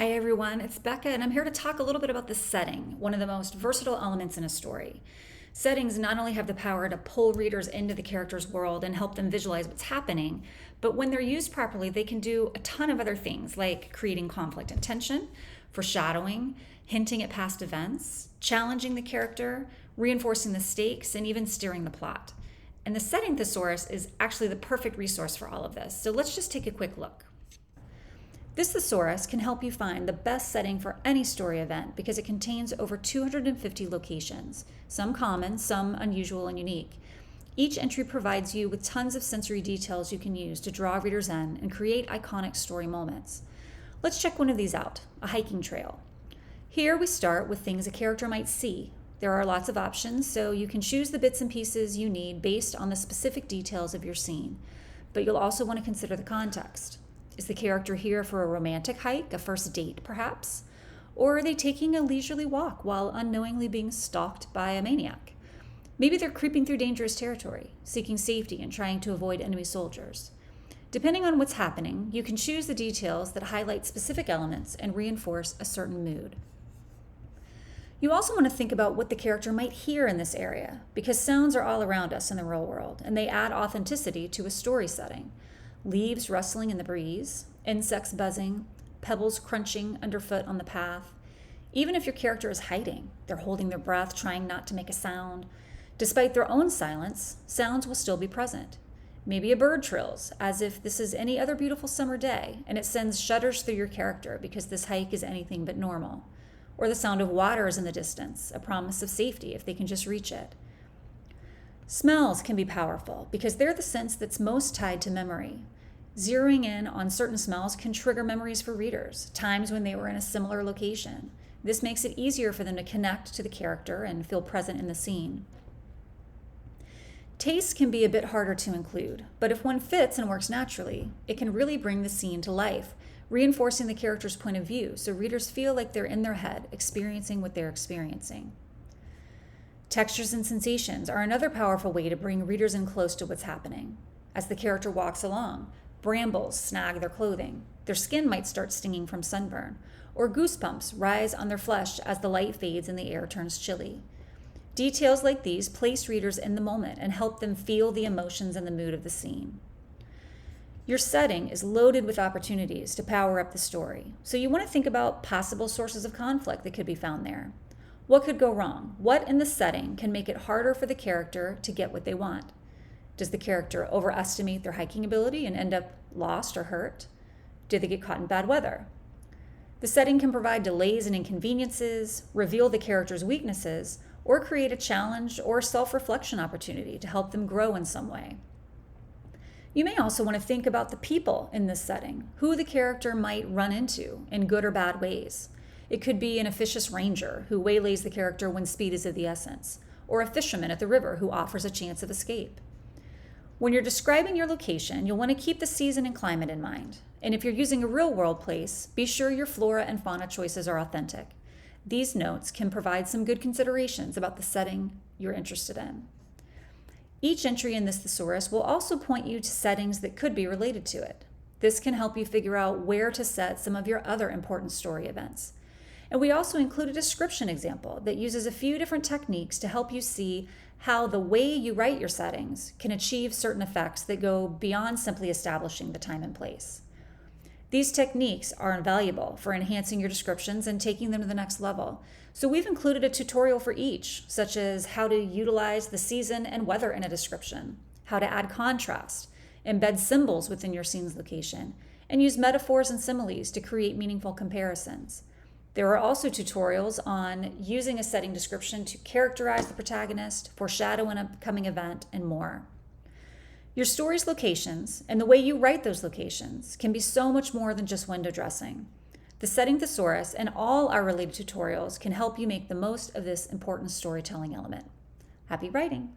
Hi everyone, it's Becca, and I'm here to talk a little bit about the setting, one of the most versatile elements in a story. Settings not only have the power to pull readers into the character's world and help them visualize what's happening, but when they're used properly, they can do a ton of other things like creating conflict and tension, foreshadowing, hinting at past events, challenging the character, reinforcing the stakes, and even steering the plot. And the setting thesaurus is actually the perfect resource for all of this. So let's just take a quick look. This thesaurus can help you find the best setting for any story event because it contains over 250 locations, some common, some unusual and unique. Each entry provides you with tons of sensory details you can use to draw readers in and create iconic story moments. Let's check one of these out, a hiking trail. Here we start with things a character might see. There are lots of options, so you can choose the bits and pieces you need based on the specific details of your scene. But you'll also want to consider the context. Is the character here for a romantic hike, a first date perhaps? Or are they taking a leisurely walk while unknowingly being stalked by a maniac? Maybe they're creeping through dangerous territory, seeking safety and trying to avoid enemy soldiers. Depending on what's happening, you can choose the details that highlight specific elements and reinforce a certain mood. You also want to think about what the character might hear in this area, because sounds are all around us in the real world, and they add authenticity to a story setting. Leaves rustling in the breeze, insects buzzing, pebbles crunching underfoot on the path. Even if your character is hiding, they're holding their breath, trying not to make a sound. Despite their own silence, sounds will still be present. Maybe a bird trills, as if this is any other beautiful summer day, and it sends shudders through your character because this hike is anything but normal. Or the sound of water is in the distance, a promise of safety if they can just reach it. Smells can be powerful because they're the sense that's most tied to memory. Zeroing in on certain smells can trigger memories for readers, times when they were in a similar location. This makes it easier for them to connect to the character and feel present in the scene. Taste can be a bit harder to include, but if one fits and works naturally, it can really bring the scene to life, reinforcing the character's point of view so readers feel like they're in their head, experiencing what they're experiencing. Textures and sensations are another powerful way to bring readers in close to what's happening. As the character walks along, brambles snag their clothing, their skin might start stinging from sunburn, or goosebumps rise on their flesh as the light fades and the air turns chilly. Details like these place readers in the moment and help them feel the emotions and the mood of the scene. Your setting is loaded with opportunities to power up the story, so you want to think about possible sources of conflict that could be found there. What could go wrong? What in the setting can make it harder for the character to get what they want? Does the character overestimate their hiking ability and end up lost or hurt? Do they get caught in bad weather? The setting can provide delays and inconveniences, reveal the character's weaknesses, or create a challenge or self-reflection opportunity to help them grow in some way. You may also want to think about the people in this setting, who the character might run into in good or bad ways. It could be an officious ranger who waylays the character when speed is of the essence, or a fisherman at the river who offers a chance of escape. When you're describing your location, you'll want to keep the season and climate in mind. And if you're using a real-world place, be sure your flora and fauna choices are authentic. These notes can provide some good considerations about the setting you're interested in. Each entry in this thesaurus will also point you to settings that could be related to it. This can help you figure out where to set some of your other important story events. And we also include a description example that uses a few different techniques to help you see how the way you write your settings can achieve certain effects that go beyond simply establishing the time and place. These techniques are invaluable for enhancing your descriptions and taking them to the next level. So we've included a tutorial for each, such as how to utilize the season and weather in a description, how to add contrast, embed symbols within your scene's location, and use metaphors and similes to create meaningful comparisons. There are also tutorials on using a setting description to characterize the protagonist, foreshadow an upcoming event, and more. Your story's locations and the way you write those locations can be so much more than just window dressing. The Setting Thesaurus and all our related tutorials can help you make the most of this important storytelling element. Happy writing!